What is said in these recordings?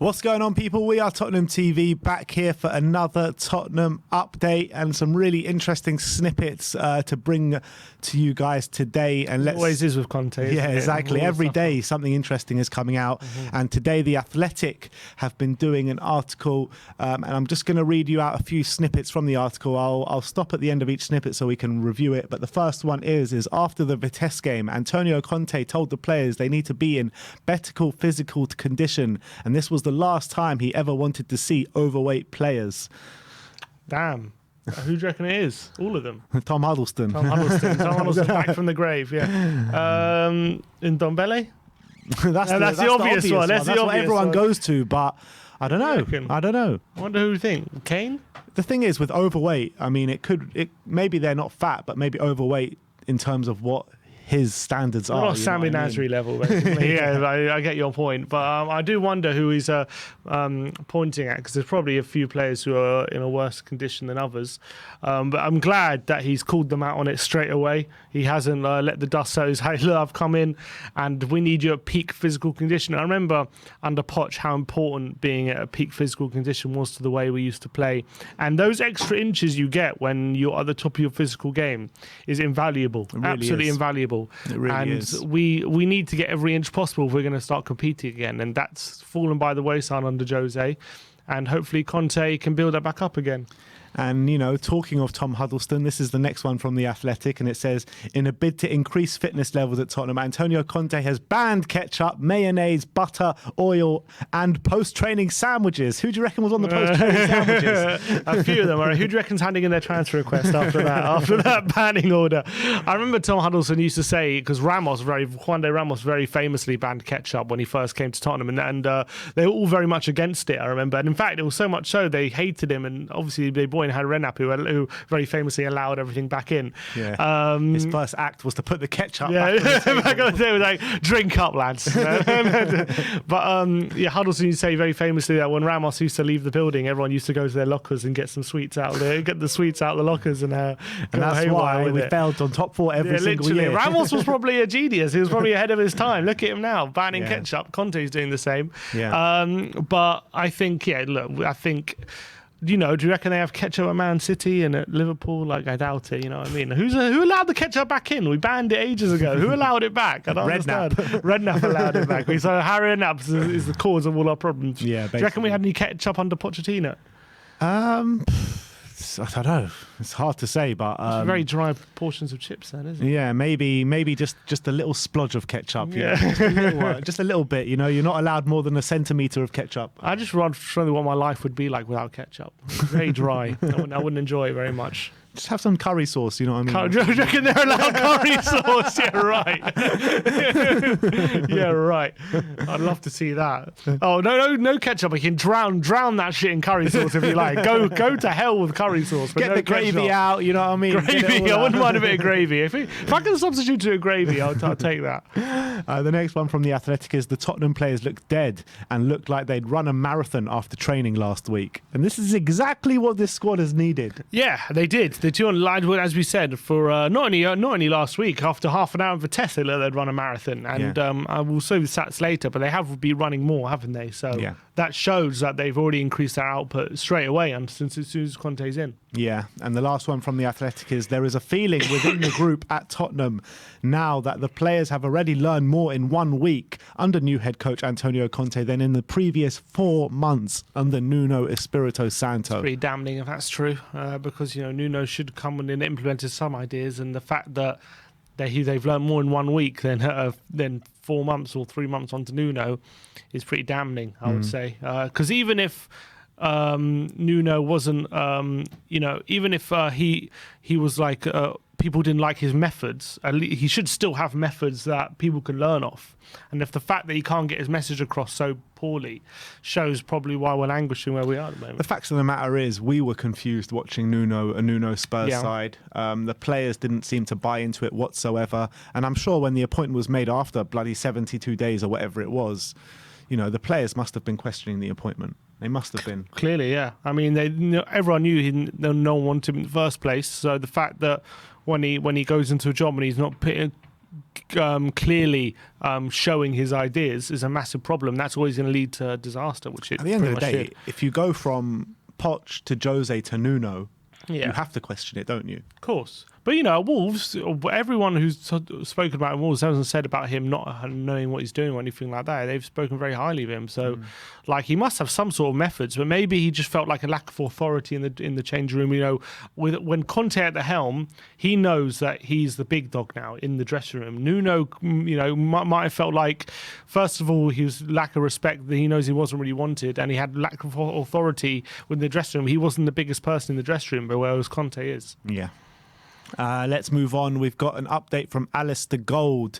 What's going on, people? We are Tottenham TV, back here for another Tottenham update and some really interesting snippets to bring to you guys today. And let's always is with Conte. Yeah, exactly. Every day something interesting is coming out. And today The Athletic have been doing an article, and I'm just going to read you out a few snippets from the article. I'll stop at the end of each snippet so we can review it. But the first one is after the Vitesse game, Antonio Conte told the players they need to be in better physical condition, and this was the last time he ever wanted to see overweight players. Damn. Who do you reckon it is? All of them. Tom Huddleston. Tom Huddleston back from the grave, yeah. In Dombele? That's the obvious one. That's what everyone goes to, but I don't know. I wonder who you think. Kane? The thing is, with overweight, I mean, maybe they're not fat, but maybe overweight in terms of what his standards are. Not Sammy Nasri level, basically. Yeah, I get your point. But I do wonder who he's pointing at, because there's probably a few players who are in a worse condition than others. But I'm glad that he's called them out on it straight away. He hasn't let the dust settle. Hey, look, I've come in and we need you at peak physical condition. I remember under Poch how important being at a peak physical condition was to the way we used to play. And those extra inches you get when you're at the top of your physical game is invaluable. Really absolutely invaluable. It really is. And we need to get every inch possible if we're going to start competing again. And that's fallen by the wayside under Jose. And hopefully Conte can build that back up again. And, you know, talking of Tom Huddleston, this is the next one from The Athletic, and it says, in a bid to increase fitness levels at Tottenham, Antonio Conte has banned ketchup, mayonnaise, butter, oil, and post-training sandwiches. Who do you reckon was on the post-training sandwiches? A few of them. Right? Who do you reckon's handing in their transfer request after that banning order? I remember Tom Huddleston used to say, because Juan de Ramos very famously banned ketchup when he first came to Tottenham, and they were all very much against it, I remember. And in fact, it was so much so they hated him, and obviously they brought in Renap, who very famously allowed everything back in. Yeah. His first act was to put the ketchup back on the table, like, drink up, lads. But Huddleston used to say very famously that when Ramos used to leave the building, everyone used to go to their lockers and get some sweets out of there, get the sweets out of the lockers, and that's why we failed on top four every single year. Ramos was probably a genius. He was probably ahead of his time. Look at him now, banning ketchup. Conte's doing the same. Yeah. But I think, you know, do you reckon they have ketchup at Man City and at Liverpool? Like, I doubt it, you know what I mean? Who allowed the ketchup back in? We banned it ages ago. Who allowed it back? I don't understand. Redknapp allowed it back. So Harry Redknapp is the cause of all our problems. Yeah, basically. Do you reckon we had any ketchup under Pochettino? I don't know. It's hard to say, but it's very dry portions of chips, then, isn't it? Yeah, maybe just a little splodge of ketchup. Yeah, just a little bit. You know, you're not allowed more than a centimetre of ketchup. I just want to show you what my life would be like without ketchup. Very dry. I wouldn't enjoy it very much. Just have some curry sauce, you know what I mean? Do you reckon they're allowed curry sauce? Yeah, right. Yeah, right. I'd love to see that. Oh, no ketchup. I can drown that shit in curry sauce if you like. Go to hell with curry sauce. But Get the gravy out, you know what I mean? Gravy, I wouldn't mind a bit of gravy. If I can substitute to a gravy, I'll take that. The next one from The Athletic is the Tottenham players looked dead and looked like they'd run a marathon after training last week. And this is exactly what this squad has needed. Yeah, they did. The two on line, as we said, for not only last week, after half an hour of a test, they looked they'd run a marathon. And I will show you the stats later, but they have been running more, haven't they? So that shows that they've already increased their output straight away as soon as Conte's in. Yeah, and the last one from The Athletic is there is a feeling within the group at Tottenham now that the players have already learned more in 1 week under new head coach Antonio Conte than in the previous 4 months under Nuno Espirito Santo. It's pretty damning if that's true, because, you know, Nuno should come in and implemented some ideas, and the fact that they've learned more in 1 week than 4 months or 3 months onto Nuno is pretty damning, I would say. Because even if Nuno wasn't, even if he was like people didn't like his methods, at least he should still have methods that people can learn off. And if the fact that he can't get his message across so poorly shows probably why we're languishing where we are at the moment. The fact of the matter is we were confused watching a Nuno Spurs side. The players didn't seem to buy into it whatsoever. And I'm sure when the appointment was made after bloody 72 days or whatever it was, you know, the players must have been questioning the appointment. They must have been. Clearly, yeah. I mean, everyone knew no one wanted him in the first place. So the fact that when he goes into a job and he's not clearly showing his ideas is a massive problem. That's always going to lead to disaster, which it At the end of the pretty day, much did. if you go from Poch to Jose to Nuno, Yeah. you have to question it, don't you? Of course. But, Wolves, everyone who's spoken about Wolves hasn't said about him not knowing what he's doing or anything like that. They've spoken very highly of him. So, he must have some sort of methods, but maybe he just felt like a lack of authority in the change room. When Conte at the helm, he knows that he's the big dog now in the dressing room. Nuno, might have felt like, first of all, he was lack of respect that he knows he wasn't really wanted, and he had lack of authority within the dressing room. He wasn't the biggest person in the dressing room, but whereas Conte is. Yeah. Let's move on. We've got an update from Alistair Gold,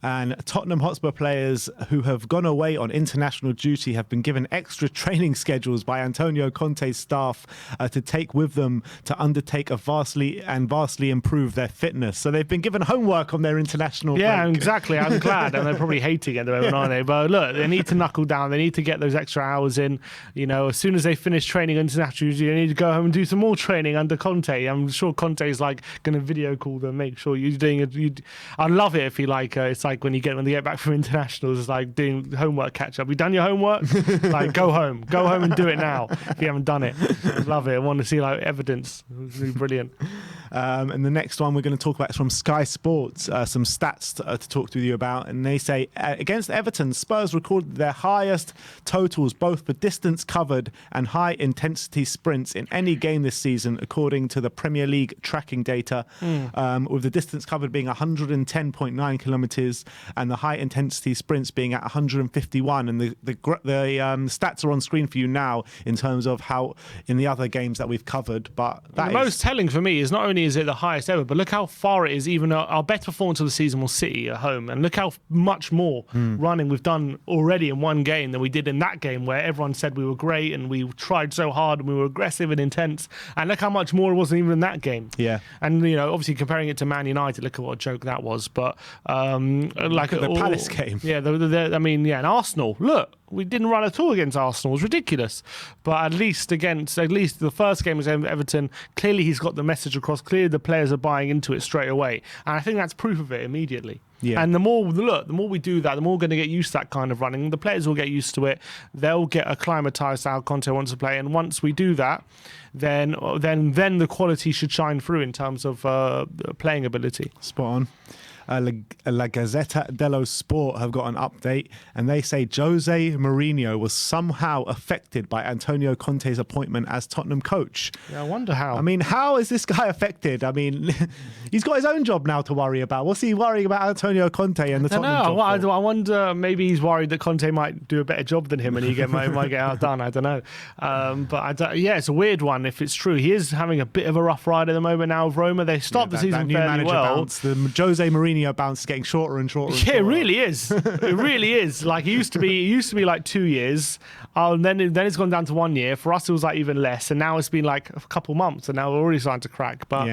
and Tottenham Hotspur players who have gone away on international duty have been given extra training schedules by Antonio Conte's staff to take with them to undertake a vastly improve their fitness. So they've been given homework on their international break. Exactly. I'm glad, and they're probably hating it at the moment, aren't they? But look, they need to knuckle down. They need to get those extra hours in. As soon as they finish training international duty, they need to go home and do some more training under Conte. I'm sure Conte's going to video call them, make sure you're doing it. I love it if he it's like when they get back from internationals, it's like doing homework catch up. You done your homework? Go home and do it now if you haven't done it. I love it. I want to see evidence. It's really brilliant. And the next one we're going to talk about is from Sky Sports, some stats to talk to you about. And they say, against Everton, Spurs recorded their highest totals, both for distance covered and high-intensity sprints in any game this season, according to the Premier League tracking data, with the distance covered being 110.9 kilometres and the high-intensity sprints being at 151. And the stats are on screen for you now in terms of how in the other games that we've covered. But the most telling for me is not only is it the highest ever, but look how far it is. Even our best performance of the season was City at home, and look how much more running we've done already in one game than we did in that game, where everyone said we were great and we tried so hard and we were aggressive and intense. And look how much more it wasn't even in that game. Yeah. And obviously comparing it to Man United, look at what a joke that was. But look at the Palace game. Yeah, and Arsenal. Look, we didn't run at all against Arsenal. It was ridiculous. But at least the first game was Everton, clearly he's got the message across. Clearly the players are buying into it straight away. And I think that's proof of it immediately. Yeah. And the more we do that, the more we're going to get used to that kind of running. The players will get used to it. They'll get acclimatized to how Conte wants to play. And once we do that, then the quality should shine through in terms of playing ability. Spot on. La Gazzetta dello Sport have got an update, and they say Jose Mourinho was somehow affected by Antonio Conte's appointment as Tottenham coach. Yeah, I wonder how. I mean, how is this guy affected? I mean, he's got his own job now to worry about. What's he worrying about Antonio Conte and the Tottenham job? I wonder, maybe he's worried that Conte might do a better job than him and he might get outdone. I don't know. It's a weird one if it's true. He is having a bit of a rough ride at the moment now with Roma. They start the season fairly well. Bounce, the Jose Mourinho bounce is getting shorter and shorter. It really is. It really is. Like it used to be like 2 years. And then it's gone down to 1 year. For us, it was like even less. And now it's been like a couple months, and now we're already starting to crack. But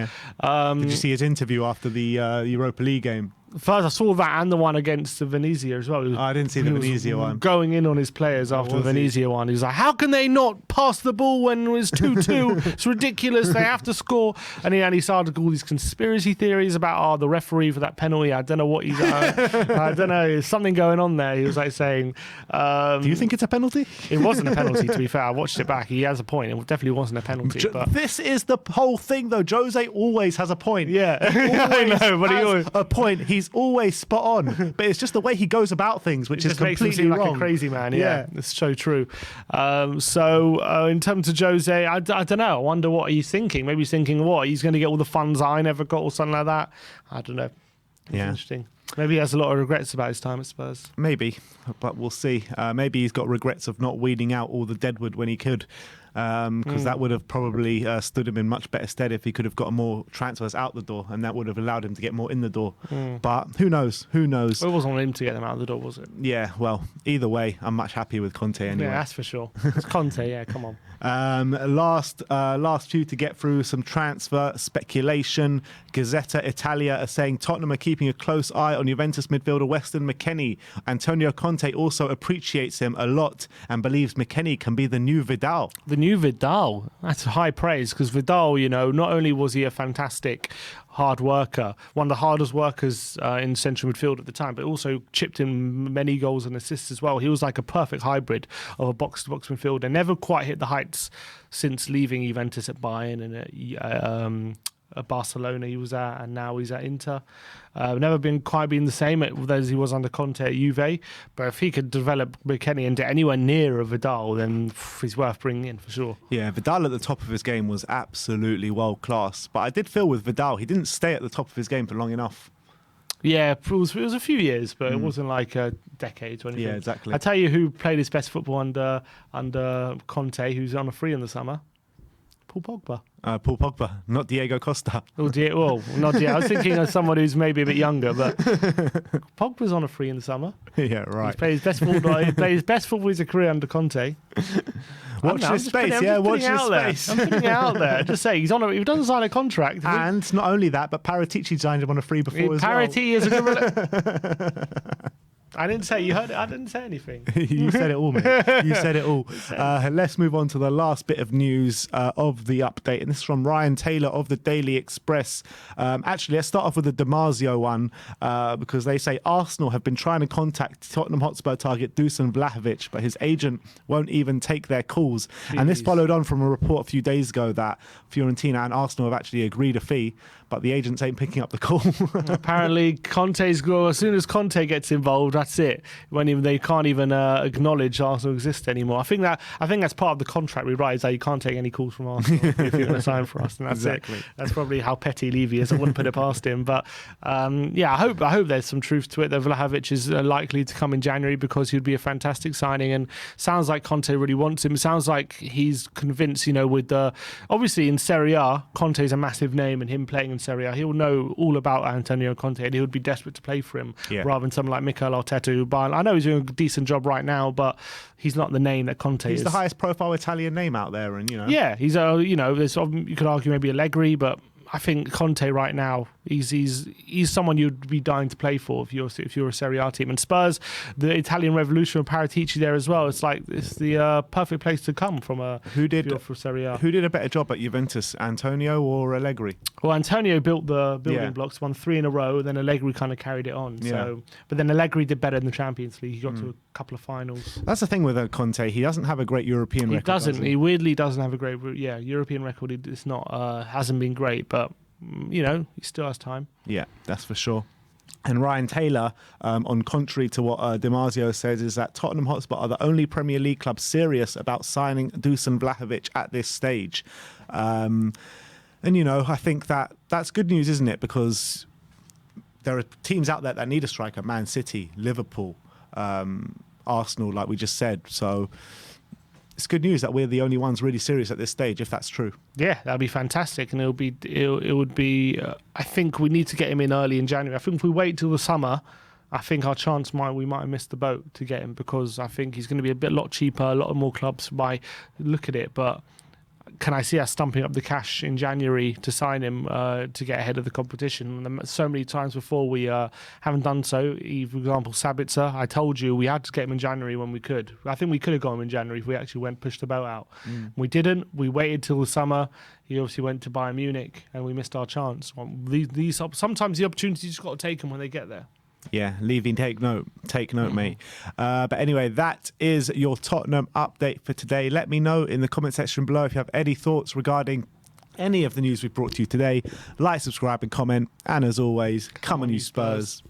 did you see his interview after the Europa League game? First, I saw that and the one against Venezia as well. I didn't see the Venezia one. Going in on his players after the Venezia one. He was like, how can they not pass the ball when it was 2-2? It's ridiculous. They have to score. And he started all these conspiracy theories about the referee for that penalty. I don't know what he's I don't know. There's something going on there. He was like saying... do you think it's a penalty? It wasn't a penalty, to be fair. I watched it back. He has a point. It definitely wasn't a penalty. But this is the whole thing, though. Jose always has a point. Yeah. I know, but he always... a point. He's always spot on, but it's just the way he goes about things, which is completely wrong. Like a crazy man. Yeah, it's so true. So in terms of Jose, I don't know. I wonder what he's thinking. Maybe he's thinking he's going to get all the funds I never got or something like that. I don't know. Interesting. Maybe he has a lot of regrets about his time at Spurs. Maybe, but we'll see. Maybe he's got regrets of not weeding out all the deadwood when he could. Because that would have probably stood him in much better stead if he could have got more transfers out the door, and that would have allowed him to get more in the door. But who knows? Who knows? Well, it wasn't on him to get them out the door, was it? Yeah, well, either way, I'm much happier with Conte anyway. Yeah, that's for sure. It's Conte, yeah, come on. Last few to get through some transfer speculation. Gazzetta Italia are saying Tottenham are keeping a close eye spotlight on Juventus midfielder Weston Mckennie. Antonio Conte also appreciates him a lot and believes Mckennie can be the new Vidal. The new Vidal. That's high praise, because Vidal, you know, not only was he a fantastic hard worker, one of the hardest workers in central midfield at the time, but also chipped in many goals and assists as well. He was like a perfect hybrid of a box-to-box midfielder. Never quite hit the heights since leaving Juventus at Bayern and at Barcelona he was at, and now he's at Inter. Never been the same as he was under Conte at Juve, but if he could develop Mckennie into anywhere near a Vidal, then he's worth bringing in for sure. Yeah, Vidal at the top of his game was absolutely world class, but I did feel with Vidal he didn't stay at the top of his game for long enough. Yeah, it was a few years, but it wasn't like a decade or anything. Yeah, exactly. I tell you who played his best football under Conte, who's on a free in the summer. Paul Pogba. Paul Pogba, not Diego Costa. Not Diego. I was thinking of someone who's maybe a bit younger, but Pogba's on a free in the summer. Yeah, right. He's played his best football. He played his best football of his career under Conte. Watch this space. Yeah, watch this space. I'm putting it out there. Just say he doesn't sign a contract. And not only that, but Paratici signed him on a free before as well. Paratici is a good. I didn't say, you heard it, I didn't say anything. You said it all, mate. You said it all. Let's move on to the last bit of news of the update. And this is from Ryan Taylor of the Daily Express. Actually, let's start off with the Damasio one because they say Arsenal have been trying to contact Tottenham Hotspur target Dusan Vlahovic, but his agent won't even take their calls. Jeez. And this followed on from a report a few days ago that Fiorentina and Arsenal have actually agreed a fee, but the agents ain't picking up the call. Apparently, Conte's goal, as soon as Conte gets involved, that's it. They can't even acknowledge Arsenal exists anymore. I think that's part of the contract we write, is that you can't take any calls from Arsenal if you're going to sign for us, and that's exactly it. That's probably how petty Levy is. I wouldn't put it past him, but yeah, I hope there's some truth to it that Vlahovic is likely to come in January, because he'd be a fantastic signing, and sounds like Conte really wants him. It sounds like he's convinced, with the obviously in Serie A, Conte's a massive name, and him playing in Serie A, he'll know all about Antonio Conte, and he would be desperate to play for him, rather than someone like Mikel Arteta, who I know he's doing a decent job right now, but he's not the name that Conte is. He's the highest profile Italian name out there, and yeah, he's there's, you could argue maybe Allegri, but I think Conte right now, he's someone you'd be dying to play for if you're a Serie A team. And Spurs, the Italian Revolution with Paratici there as well. It's the perfect place to come from for Serie A. Who did a better job at Juventus, Antonio or Allegri? Well, Antonio built the building blocks, won 3 in a row, then Allegri kind of carried it on. Yeah. So, but then Allegri did better in the Champions League. He got to a couple of finals. That's the thing with Conte. He doesn't have a great European record. He doesn't. He weirdly doesn't have a great European record. It's not hasn't been great, but he still has time. Yeah, that's for sure. And Ryan Taylor, on contrary to what Damasio says, is that Tottenham Hotspur are the only Premier League club serious about signing Dusan Vlahovic at this stage. And, I think that's good news, isn't it? Because there are teams out there that need a striker, Man City, Liverpool, Arsenal, like we just said. So it's good news that we're the only ones really serious at this stage, if that's true. Yeah, that'd be fantastic, and it would be. I think we need to get him in early in January. I think if we wait till the summer, I think our chance we might have missed the boat to get him, because I think he's going to be a lot cheaper. A lot more clubs might look at it, but can I see us stumping up the cash in January to sign him to get ahead of the competition? And so many times before we haven't done so. For example, Sabitzer, I told you we had to get him in January when we could. I think we could have got him in January if we actually pushed the boat out. We didn't. We waited till the summer. He obviously went to Bayern Munich, and we missed our chance. Sometimes the opportunities, you just got to take them when they get there. Yeah, Levy, take note, mate. But anyway, that is your Tottenham update for today. Let me know in the comment section below if you have any thoughts regarding any of the news we've brought to you today. Like, subscribe and comment. And as always, come on you Spurs.